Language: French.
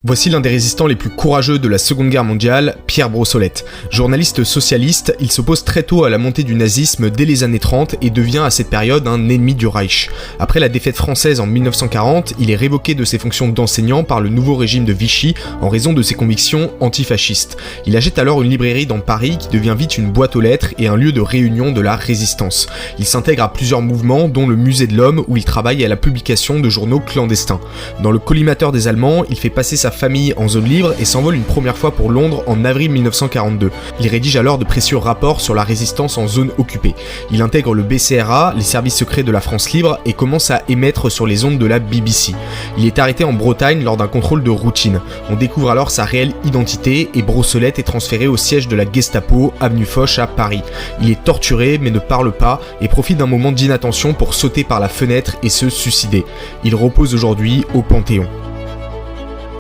Voici l'un des résistants les plus courageux de la Seconde Guerre mondiale, Pierre Brossolette. Journaliste socialiste, il s'oppose très tôt à la montée du nazisme dès les années 30 et devient à cette période un ennemi du Reich. Après la défaite française en 1940, il est révoqué de ses fonctions d'enseignant par le nouveau régime de Vichy en raison de ses convictions antifascistes. Il achète alors une librairie dans Paris qui devient vite une boîte aux lettres et un lieu de réunion de la résistance. Il s'intègre à plusieurs mouvements, dont le Musée de l'Homme où il travaille à la publication de journaux clandestins. Dans le collimateur des Allemands, il fait passer sa famille en zone libre et s'envole une première fois pour Londres en avril 1942. Il rédige alors de précieux rapports sur la résistance en zone occupée. Il intègre le BCRA, les services secrets de la France libre, et commence à émettre sur les ondes de la BBC. Il est arrêté en Bretagne lors d'un contrôle de routine. On découvre alors sa réelle identité et Brossolette est transféré au siège de la Gestapo, avenue Foch à Paris. Il est torturé mais ne parle pas et profite d'un moment d'inattention pour sauter par la fenêtre et se suicider. Il repose aujourd'hui au Panthéon.